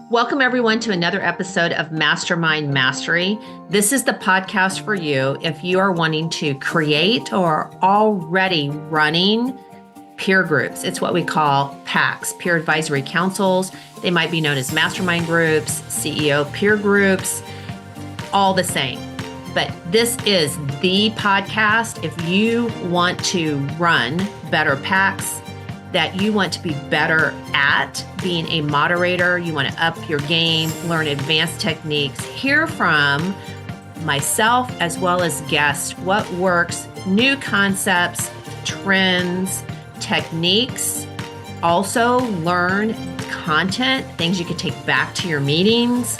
Welcome, everyone, to another episode of Mastermind Mastery. This is the podcast for you if you are wanting to create or already running peer groups. It's what we call PACs, peer advisory councils. They might be known as mastermind groups, CEO peer groups, all the same. But this is the podcast if you want to run better PACs, that you want to be better at being a moderator, you want to up your game, learn advanced techniques, hear from myself as well as guests, what works, new concepts, trends, techniques. Also learn content, things you can take back to your meetings,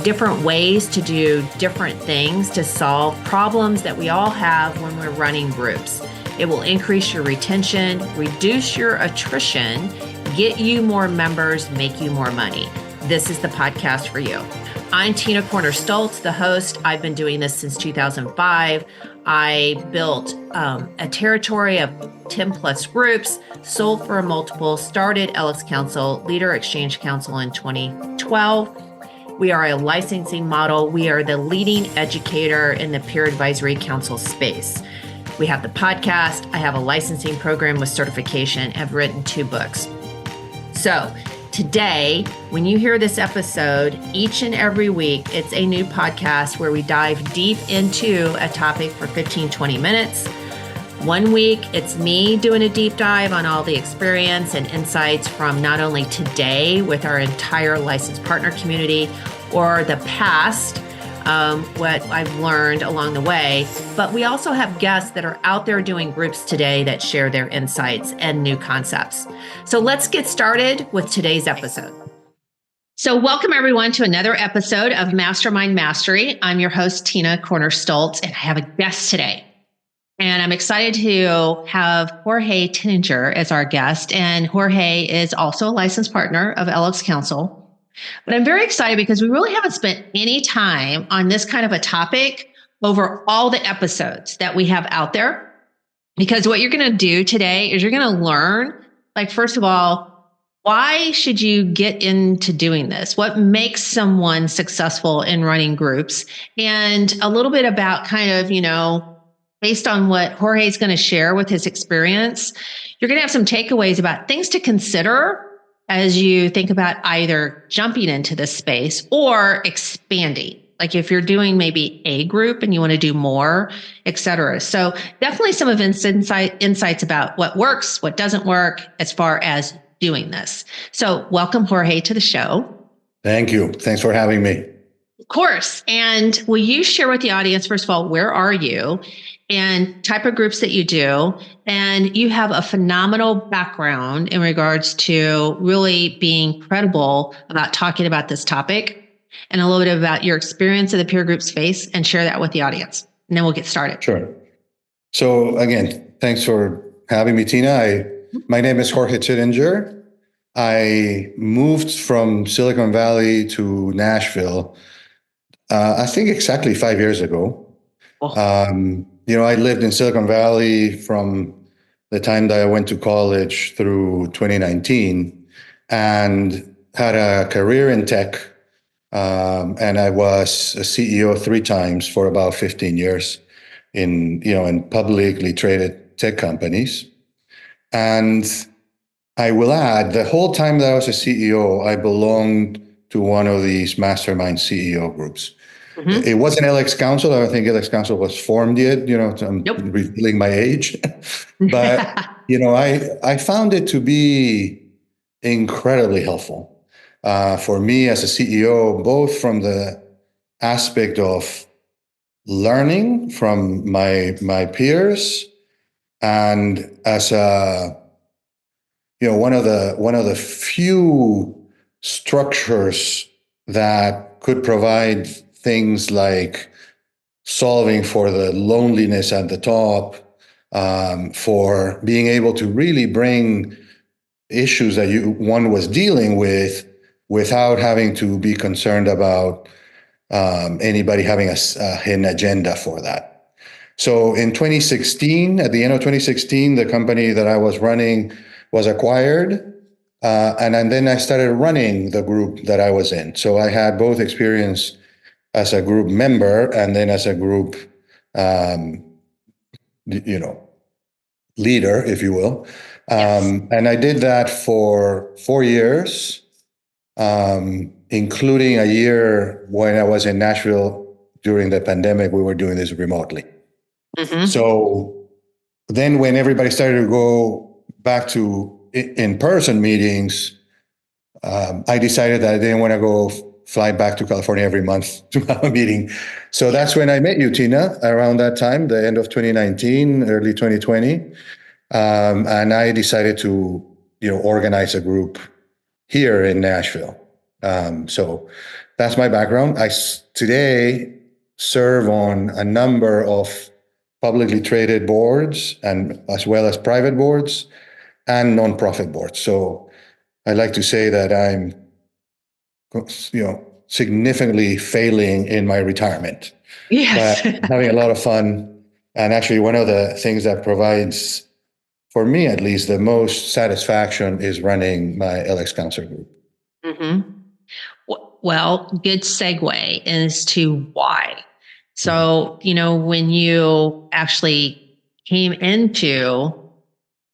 different ways to do different things to solve problems that we all have when we're running groups. It will increase your retention, reduce your attrition, get you more members, make you more money. This is the podcast for you. I'm Tina Stolz, the host. I've been doing this since 2005. I built a territory of 10 plus groups, sold for a multiple, started LX Council, Leader Exchange Council in 2012. We are a licensing model. We are the leading educator in the peer advisory council space. We have the podcast. I have a licensing program with certification. I've written 2 books. So today, when you hear this episode, each and every week, it's a new podcast where we dive deep into a topic for 15, 20 minutes. One week, it's me doing a deep dive on all the experience and insights from not only today with our entire licensed partner community or the past, what I've learned along the way, but we also have guests that are out there doing groups today that share their insights and new concepts. So let's get started with today's episode. So welcome everyone to another episode of Mastermind Mastery. I'm your host, Tina Stolz, and I have a guest today. And I'm excited to have Jorge Titinger as our guest. And Jorge is also a licensed partner of LX Council. But I'm very excited because we really haven't spent any time on this kind of a topic over all the episodes that we have out there. Because what you're going to do today is you're going to learn, like, first of all, why should you get into doing this? What makes someone successful in running groups? And a little bit about kind of, based on what Jorge is going to share with his experience, you're going to have some takeaways about things to consider as you think about either jumping into this space or expanding. Like if you're doing maybe a group and you want to do more, et cetera. So definitely some of insights about what works, what doesn't work as far as doing this. So welcome, Jorge, to the show. Thank you. Thanks for having me. Of course. And will you share with the audience, first of all, where are you and type of groups that you do? And you have a phenomenal background in regards to really being credible about talking about this topic, and a little bit about your experience in the peer group space, and share that with the audience. And then we'll get started. Sure. So again, thanks for having me, Tina. My name is Jorge Titinger. I moved from Silicon Valley to Nashville, I think exactly 5 years ago. Oh. I lived in Silicon Valley from the time that I went to college through 2019 and had a career in tech. And I was a CEO 3 times for about 15 years in publicly traded tech companies. And I will add, the whole time that I was a CEO, I belonged to one of these mastermind CEO groups. Mm-hmm. It wasn't LX Council. I don't think LX Council was formed yet. I'm revealing my age. But, I found it to be incredibly helpful for me as a CEO, both from the aspect of learning from my peers, and as one of the few structures that could provide things like solving for the loneliness at the top, for being able to really bring issues that one was dealing with without having to be concerned about anybody having a hidden agenda for that. So in 2016, at the end of 2016, the company that I was running was acquired And then I started running the group that I was in. So I had both experience as a group member and then as a group, um, leader, if you will. Yes. And I did that for 4 years, including a year when I was in Nashville during the pandemic. We were doing this remotely. Mm-hmm. So then when everybody started to go back to in-person meetings, I decided that I didn't want to go fly back to California every month to have a meeting. So that's when I met you, Tina, around that time, the end of 2019, early 2020. And I decided to, organize a group here in Nashville. So that's my background. Today serve on a number of publicly traded boards and as well as private boards and nonprofit boards. So I like to say that I'm, significantly failing in my retirement, Yes. but having a lot of fun. And actually, one of the things that provides, for me at least, the most satisfaction is running my LX Counselor group. Mm-hmm. Well, good segue as to why. So, when you actually came into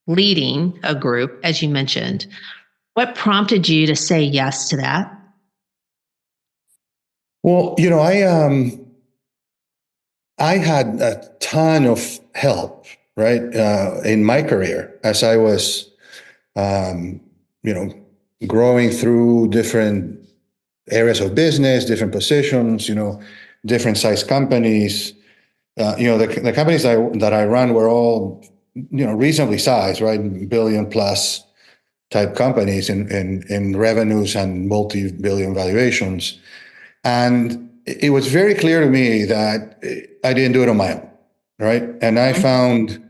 leading a group, as you mentioned, what prompted you to say yes to that? Well, I had a ton of help, right, in my career as I was, um, you know, growing through different areas of business, different positions, different size companies. The companies that I run were all, reasonably sized, right, billion plus type companies in revenues and multi-billion valuations. And it was very clear to me that I didn't do it on my own, right? And I found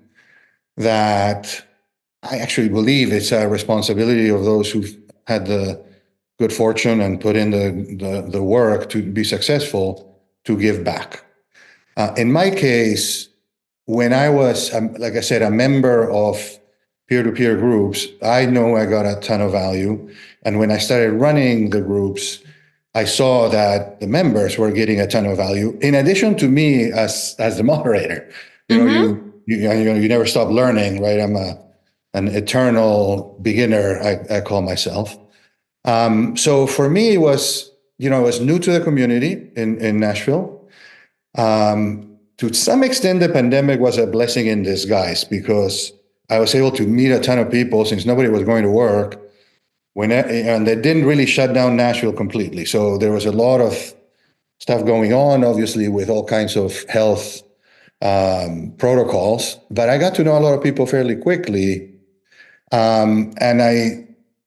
that I actually believe it's a responsibility of those who've had the good fortune and put in the work to be successful to give back. In my case, when I was, like I said, a member of peer-to-peer groups, I know I got a ton of value. And when I started running the groups, I saw that the members were getting a ton of value. In addition to me as the moderator, you never stop learning, right? I'm an eternal beginner. I call myself. So for me, it was, I was new to the community in Nashville. To some extent, the pandemic was a blessing in disguise because I was able to meet a ton of people since nobody was going to work and they didn't really shut down Nashville completely. So there was a lot of stuff going on, obviously, with all kinds of health protocols. But I got to know a lot of people fairly quickly. And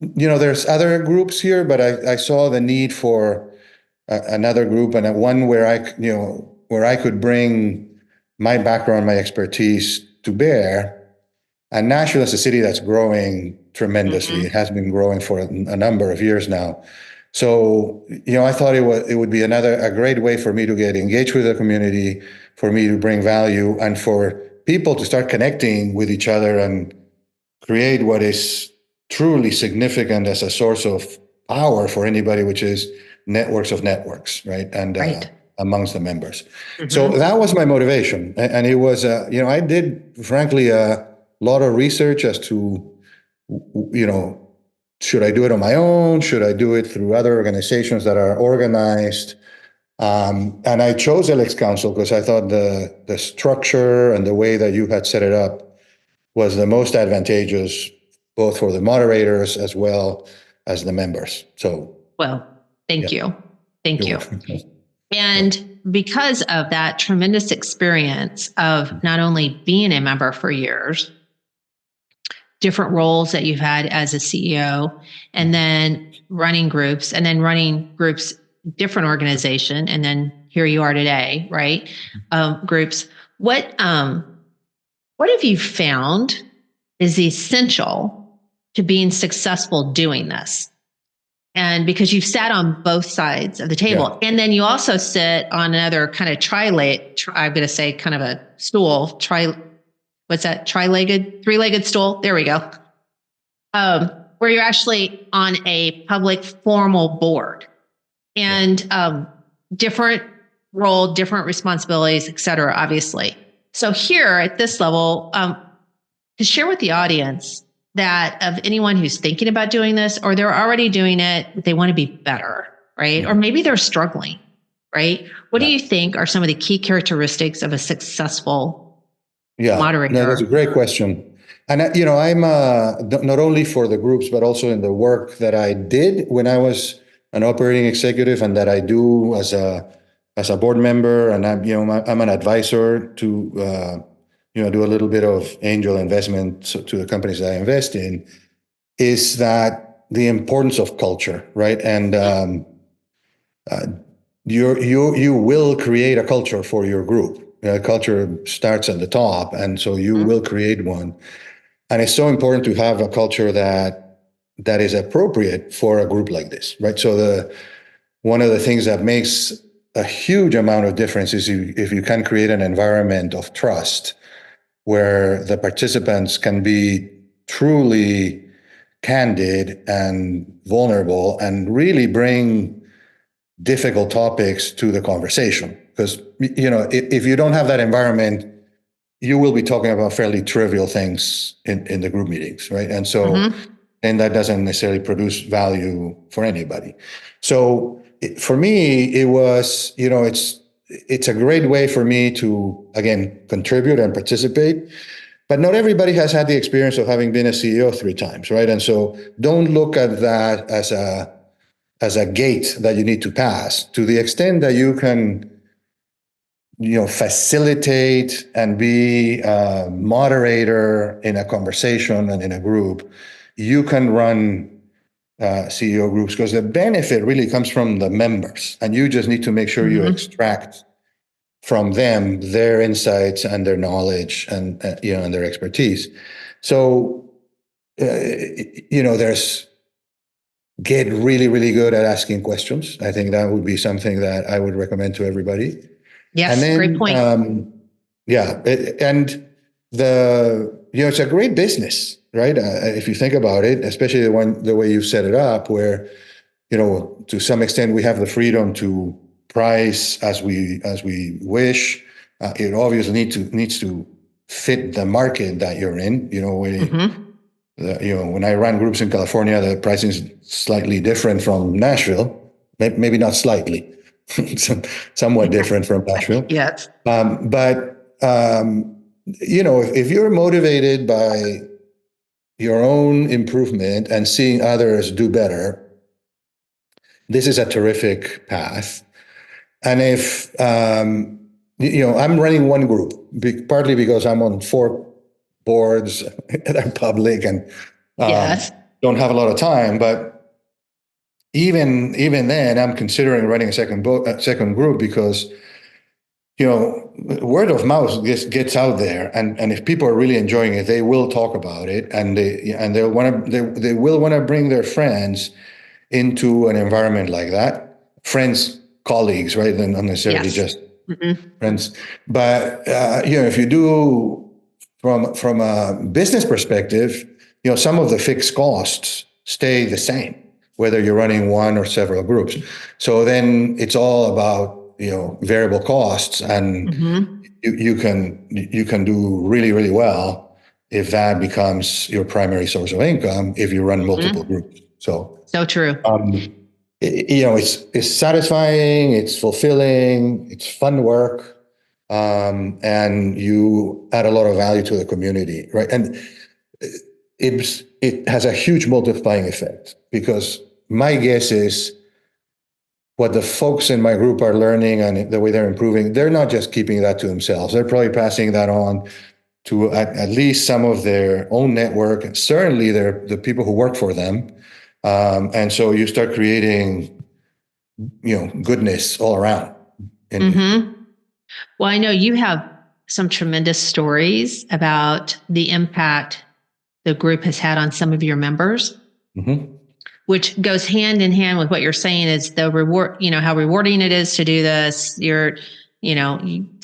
there's other groups here, but I saw the need for another group and one where I could bring my background, my expertise to bear. And Nashville is a city that's growing tremendously. It has been growing for a number of years now. So, I thought it would be a great way for me to get engaged with the community, for me to bring value, and for people to start connecting with each other and create what is truly significant as a source of power for anybody, which is networks of networks, right? And amongst the members. So that was my motivation. And it was, I did, frankly, a lot of research as to, should I do it on my own? Should I do it through other organizations that are organized? And I chose LX Council because I thought the structure and the way that you had set it up was the most advantageous, both for the moderators as well as the members. So, well, thank you. Thank you. Welcome. And because of that tremendous experience of not only being a member for years, different roles that you've had as a CEO, and then running groups, different organization, and then here you are today, right? Groups. What have you found is essential to being successful doing this? And because you've sat on both sides of the table, and then you also sit on another kind of I'm going to say kind of a stool, what's that? Three-legged stool. There we go. where you're actually on a public formal board and different role, different responsibilities, et cetera, obviously. So here at this level, to share with the audience that of anyone who's thinking about doing this, or they're already doing it, but they want to be better, right? Or maybe they're struggling, right? What do you think are some of the key characteristics of a successful moderator? No, that's a great question. And, I'm not only for the groups, but also in the work that I did when I was an operating executive and that I do as a board member. And I'm an advisor to, do a little bit of angel investment to the companies that I invest in, is that the importance of culture, right? And you will create a culture for your group. Culture starts at the top, and so you will create one. And it's so important to have a culture that is appropriate for a group like this, right? So one of the things that makes a huge amount of difference is if you can create an environment of trust where the participants can be truly candid and vulnerable and really bring difficult topics to the conversation. Because, if you don't have that environment, you will be talking about fairly trivial things in the group meetings, right? And so, and that doesn't necessarily produce value for anybody. So for me, it was, it's a great way for me to, again, contribute and participate. But not everybody has had the experience of having been a CEO 3 times, right? And so don't look at that as a gate that you need to pass. To the extent that you can, facilitate and be a moderator in a conversation and in a group, you can run CEO groups, because the benefit really comes from the members, and you just need to make sure you extract from them their insights and their knowledge and and their expertise. So there's get really, really good at asking questions. I think that would be something that I would recommend to everybody. Yes, and then, great point. And it's a great business, right? If you think about it, especially the way you've set it up, where to some extent we have the freedom to price as we wish. It obviously needs to fit the market that you're in. When I run groups in California, the pricing is slightly different from Nashville. Maybe not slightly. Somewhat different from Nashville. Yes. If you're motivated by your own improvement and seeing others do better, this is a terrific path. And if, I'm running one group, partly because I'm on 4 boards that are public and don't have a lot of time, but even then, I'm considering running a second group because, word of mouth gets out there, and if people are really enjoying it, they will talk about it, and they will want to bring their friends into an environment like that. Friends, colleagues, right? Not necessarily just friends. But if you do from a business perspective, some of the fixed costs stay the same, whether you're running one or several groups. So then it's all about, variable costs, and you can do really, really well if that becomes your primary source of income if you run multiple groups. So true. It's satisfying, it's fulfilling, it's fun work, and you add a lot of value to the community, right? And it has a huge multiplying effect, because my guess is what the folks in my group are learning and the way they're improving, they're not just keeping that to themselves. They're probably passing that on to at least some of their own network, and certainly the people who work for them. And so you start creating, goodness all around. Well, I know you have some tremendous stories about the impact the group has had on some of your members, which goes hand in hand with what you're saying is the reward, how rewarding it is to do this. And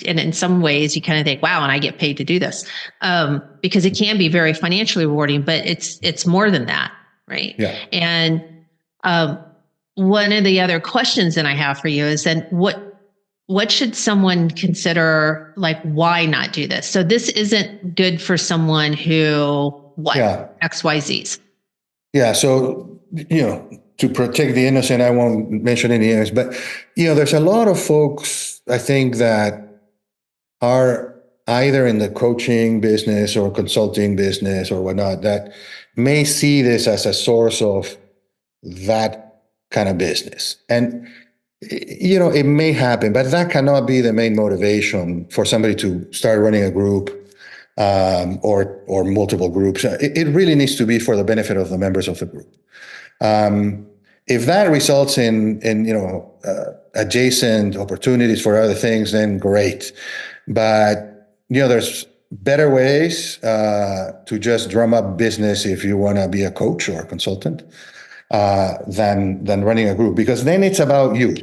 in some ways you kind of think, wow, and I get paid to do this, because it can be very financially rewarding, but it's more than that. right? Yeah. And one of the other questions that I have for you is then what should someone consider, like, why not do this? So this isn't good for someone who XYZs. Yeah. So, to protect the innocent, I won't mention any names, but, there's a lot of folks, I think, that are either in the coaching business or consulting business or whatnot that may see this as a source of that kind of business. And, it may happen, but that cannot be the main motivation for somebody to start running a group, or multiple groups. It really needs to be for the benefit of the members of the group. If that results in adjacent opportunities for other things, then great. But there's better ways to just drum up business if you want to be a coach or a consultant, than running a group, because then it's about you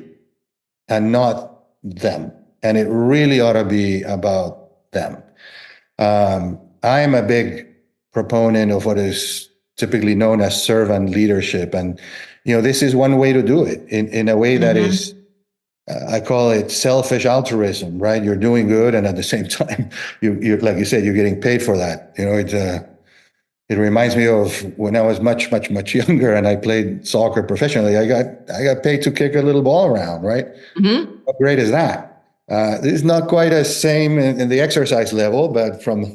and not them, and it really ought to be about them. I am a big proponent of what is typically known as servant leadership, and this is one way to do it in a way that is, I call it selfish altruism, right? You're doing good, and at the same time, you like you said, you're getting paid for that. It reminds me of when I was much, much, much younger and I played soccer professionally. I got paid to kick a little ball around, right? Mm-hmm. How great is that? This is not quite as same in the exercise level, but from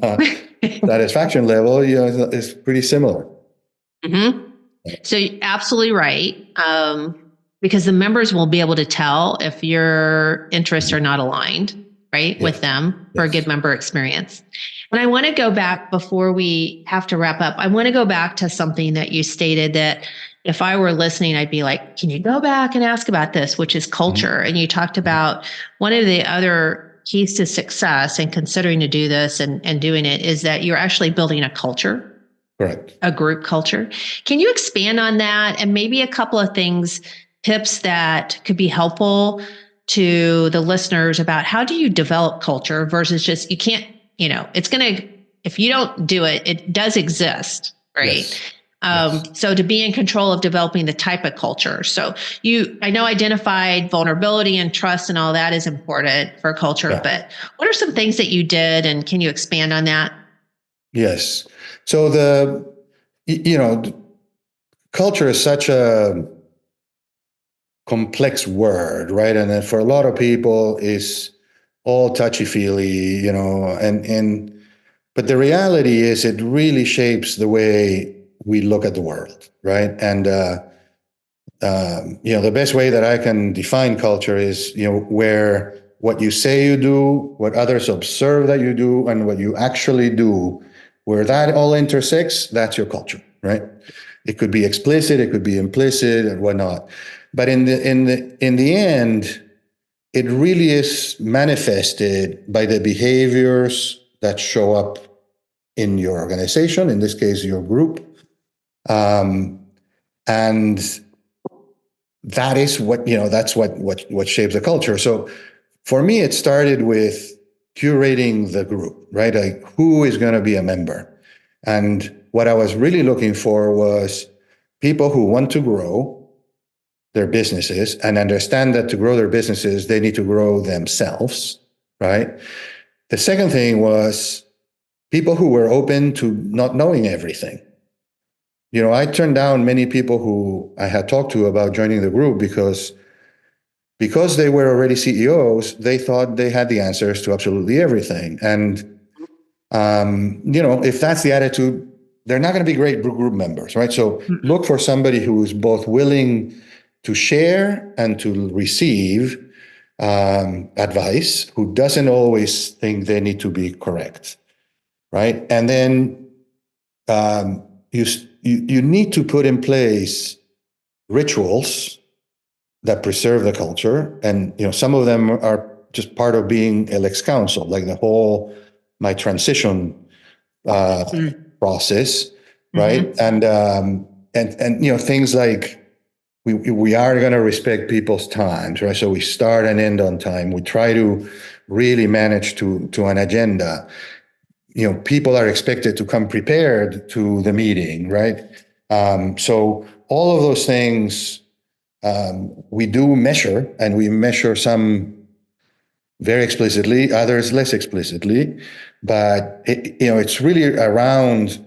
satisfaction level, it's pretty similar. Mm-hmm. So you're absolutely right. Because the members will be able to tell if your interests are not aligned, right, with them for a good member experience. And I want to go back before we have to wrap up. I want to go back to something that you stated that if I were listening, I'd be like, can you go back and ask about this, which is culture? Mm-hmm. And you talked about one of the other keys to success and considering to do this and doing it is that you're actually building a culture. Correct. A group culture. Can you expand on that and maybe a couple of tips that could be helpful to the listeners about how do you develop culture versus just, you can't, if you don't do it, it does exist, right? Yes. So to be in control of developing the type of culture. So I know identified vulnerability and trust and all that is important for culture, but what are some things that you did and can you expand on that? Yes. So culture is such a complex word, right? And then for a lot of people is all touchy-feely, but the reality is it really shapes the way we look at the world, right? And the best way that I can define culture is where what you say you do, what others observe that you do, and what you actually do, where that all intersects, that's your culture, right? It could be explicit, it could be implicit, and whatnot. But in the end, it really is manifested by the behaviors that show up in your organization, in this case, your group. And that is that's what shapes the culture. So for me, it started with curating the group, right? Like, who is going to be a member? And what I was really looking for was people who want to grow their businesses and understand that to grow their businesses, they need to grow themselves, right? The second thing was people who were open to not knowing everything. I turned down many people who I had talked to about joining the group because they were already CEOs, they thought they had the answers to absolutely everything. And, if that's the attitude, they're not going to be great group members, right? So look for somebody who's both willing to share and to receive advice, who doesn't always think they need to be correct, right? And then you need to put in place rituals that preserve the culture, and some of them are just part of being Alex Council, like my transition process, right? Mm-hmm. And things like we are going to respect people's times, right? So we start and end on time. We try to really manage to an agenda. People are expected to come prepared to the meeting, right? So all of those things we do measure, and we measure some very explicitly, others less explicitly, but it's really around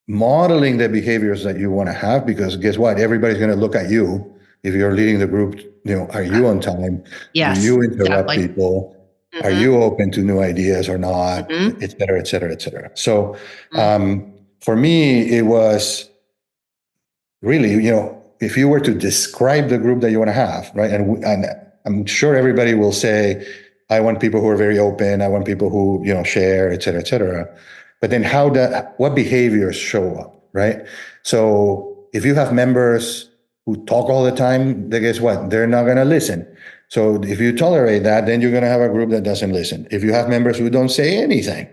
modeling the behaviors that you want to have, because guess what? Everybody's going to look at you if you're leading the group. Are you on time? Yes, Do you interrupt exactly. people? Are you open to new ideas or not? Et cetera, et cetera, et cetera. So for me, it was really, if you were to describe the group that you want to have, right? And I'm sure everybody will say, I want people who are very open. I want people who, share, et cetera, et cetera. But then what behaviors show up, right? So if you have members who talk all the time, then guess what? They're not going to listen. So if you tolerate that, then you're going to have a group that doesn't listen. If you have members who don't say anything,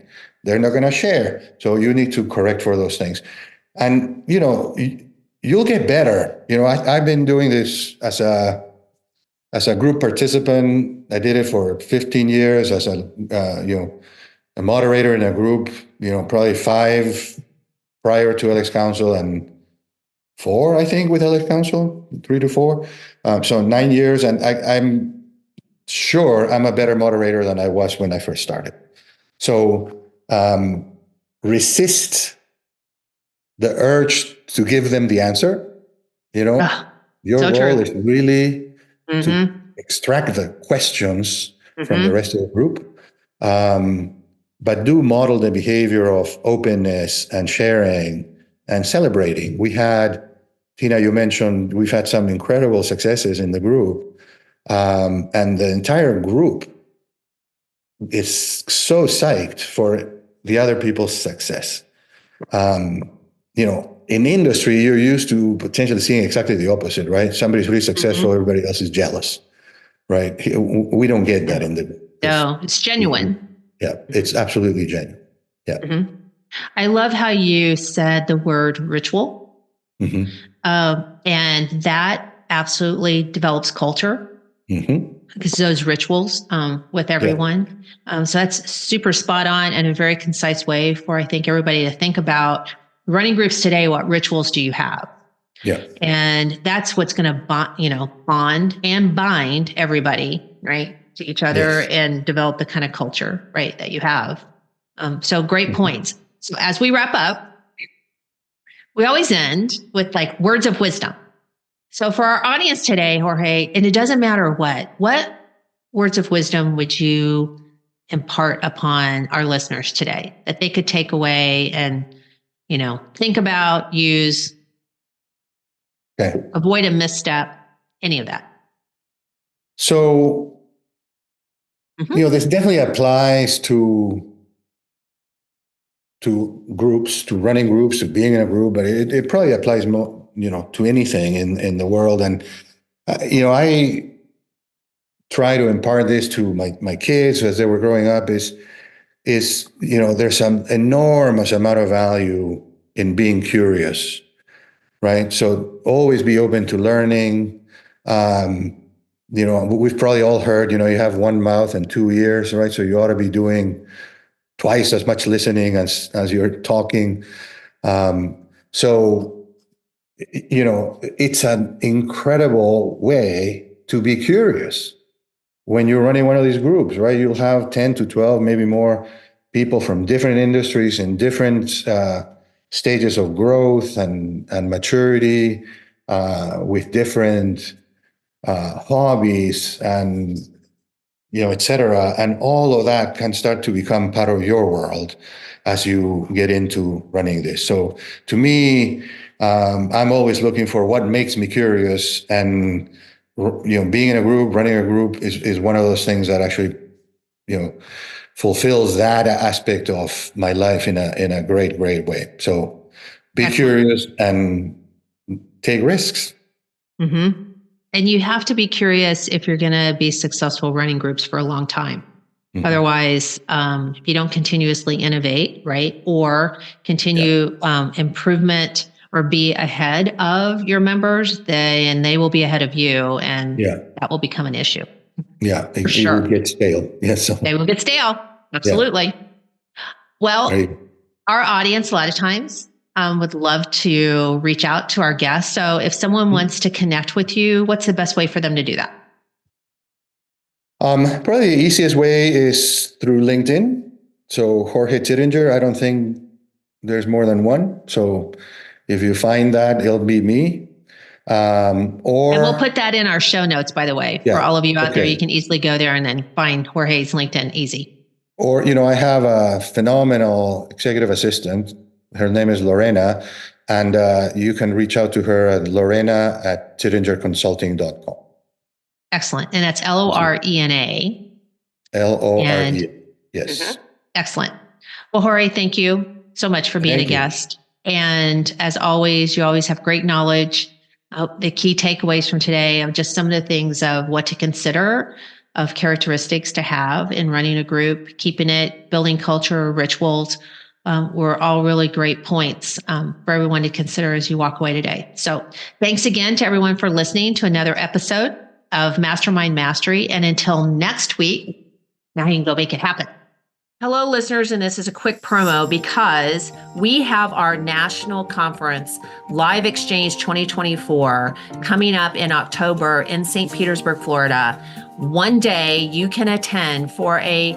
they're not going to share. So you need to correct for those things. And, you'll get better. I've been doing this as a group participant. I did it for 15 years as a moderator in a group, probably 5 prior to LX Council and 4, I think, with LX Council, 3 to 4. So 9 years. And I'm sure I'm a better moderator than I was when I first started. So resist the urge to give them the answer. Your so role true. is really to extract the questions from the rest of the group. But do model the behavior of openness and sharing and celebrating. We had, Tina, you mentioned we've had some incredible successes in the group. And the entire group is so psyched for the other people's success. In industry, you're used to potentially seeing exactly the opposite, right? Somebody's really successful, everybody else is jealous, right? We don't get that in the... No, it's genuine. Yeah, it's absolutely genuine. Yeah. I love how you said the word ritual. And that absolutely develops culture. Because those rituals with everyone. So that's super spot on and a very concise way for, I think, everybody to think about running groups today. What rituals do you have? Yeah. And that's what's going to bond and bind everybody, right, to each other and develop the kind of culture, right, that you have. So great points. So as we wrap up, we always end with like words of wisdom. So for our audience today, Jorge, and it doesn't matter what words of wisdom would you impart upon our listeners today that they could take away and, think about, use, avoid a misstep, any of that? So, this definitely applies to groups, to running groups, to being in a group, but it probably applies more, to anything in the world. And, I try to impart this to my kids as they were growing up is, there's some enormous amount of value in being curious, right? So always be open to learning. We've probably all heard, you have one mouth and 2 ears, right? So you ought to be doing twice as much listening as you're talking. So it's an incredible way to be curious when you're running one of these groups, right? You'll have 10 to 12, maybe more people from different industries and different stages of growth and maturity, with different hobbies and, et cetera. And all of that can start to become part of your world as you get into running this. So to me, I'm always looking for what makes me curious, and being in a group, running a group is one of those things that actually, fulfills that aspect of my life in a great, great way. So be curious and take risks. And you have to be curious if you're going to be successful running groups for a long time. Otherwise, if you don't continuously innovate, right, or continue improvement or be ahead of your members, then they will be ahead of you, and that will become an issue. Yeah, it will get stale. Yes, they will get stale. Absolutely. Well, our audience, a lot of times, would love to reach out to our guests. So if someone wants to connect with you, what's the best way for them to do that? Probably the easiest way is through LinkedIn. So Jorge Titinger, I don't think there's more than one. So if you find that, it'll be me. And we'll put that in our show notes, by the way, for all of you out there. You can easily go there and then find Jorge's LinkedIn easy. Or, I have a phenomenal executive assistant. Her name is Lorena, and you can reach out to her at lorena@tittingerconsulting.com. Excellent. And that's Lorena. Lore. Yes. Excellent. Well, Jorge, thank you so much for being a guest. And as always, you always have great knowledge. The key takeaways from today of just some of the things of what to consider, of characteristics to have in running a group, keeping it, building culture, rituals, were all really great points for everyone to consider as you walk away today. So thanks again to everyone for listening to another episode of Mastermind Mastery. And until next week, now you can go make it happen. Hello, listeners, and this is a quick promo because we have our national conference, Live Exchange 2024, coming up in October in St. Petersburg, Florida. One day you can attend for a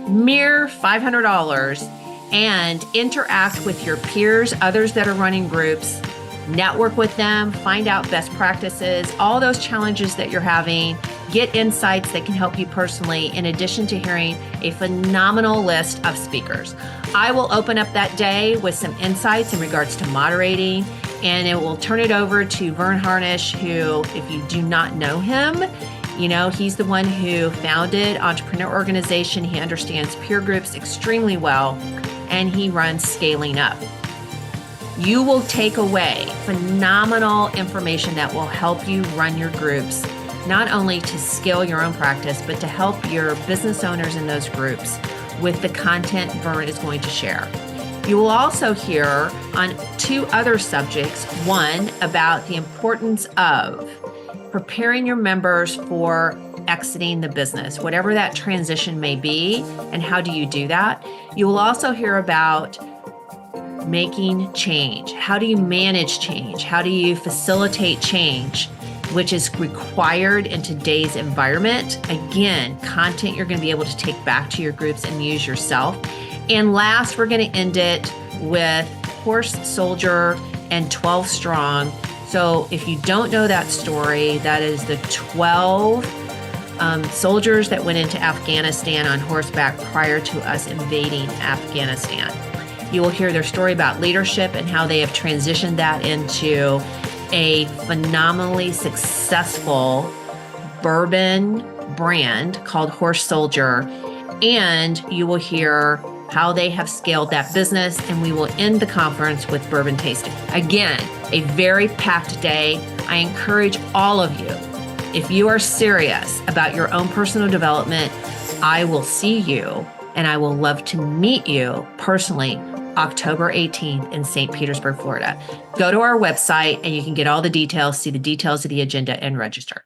mere $500 and interact with your peers, others that are running groups, network with them, find out best practices, all those challenges that you're having, get insights that can help you personally, in addition to hearing a phenomenal list of speakers. I will open up that day with some insights in regards to moderating, and it will turn it over to Vern Harnish, who, if you do not know him, he's the one who founded Entrepreneur Organization. He understands peer groups extremely well, and he runs Scaling Up. You will take away phenomenal information that will help you run your groups, not only to scale your own practice, but to help your business owners in those groups with the content Vern is going to share. You will also hear on two other subjects. One, about the importance of preparing your members for exiting the business, whatever that transition may be, and how do you do that? You will also hear about making change. How do you manage change? How do you facilitate change, which is required in today's environment? Again, content you're going to be able to take back to your groups and use yourself. And last, we're going to end it with Horse Soldier and 12 Strong. So if you don't know that story, that is the 12 soldiers that went into Afghanistan on horseback prior to us invading Afghanistan. You will hear their story about leadership and how they have transitioned that into a phenomenally successful bourbon brand called Horse Soldier. And you will hear how they have scaled that business. And we will end the conference with bourbon tasting. Again, a very packed day. I encourage all of you, if you are serious about your own personal development, I will see you and I will love to meet you personally October 18th in St. Petersburg, Florida. Go to our website and you can get all the details, see the details of the agenda, and register.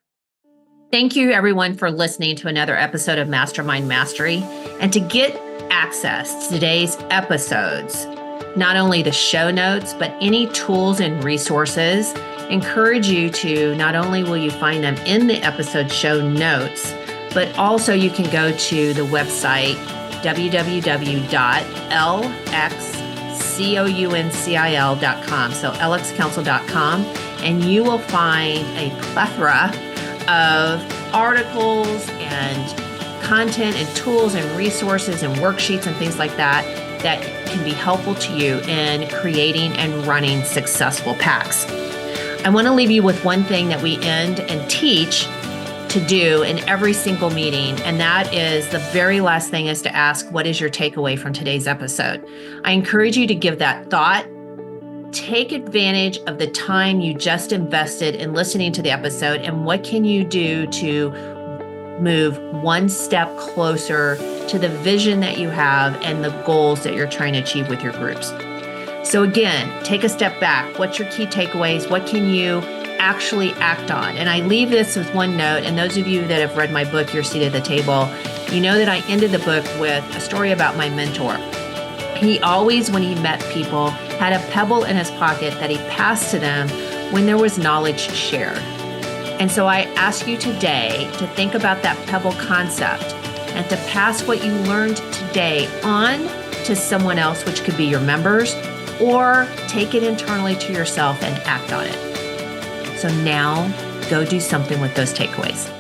Thank you, everyone, for listening to another episode of Mastermind Mastery. And to get access to today's episodes, not only the show notes, but any tools and resources, encourage you to, not only will you find them in the episode show notes, but also you can go to the website www.lxcouncil.com. So lxcouncil.com, and you will find a plethora of articles and content and tools and resources and worksheets and things like that that can be helpful to you in creating and running successful packs. I want to leave you with one thing that we end and teach to do in every single meeting, and that is the very last thing is to ask, what is your takeaway from today's episode? I encourage you to give that thought. Take advantage of the time you just invested in listening to the episode, and what can you do to move one step closer to the vision that you have and the goals that you're trying to achieve with your groups. So again, take a step back. What's your key takeaways? What can you actually act on? And I leave this with one note, and those of you that have read my book, Your Seat at the Table, you know that I ended the book with a story about my mentor. He always, when he met people, had a pebble in his pocket that he passed to them when there was knowledge shared. And so I ask you today to think about that pebble concept and to pass what you learned today on to someone else, which could be your members, or take it internally to yourself and act on it. So now go do something with those takeaways.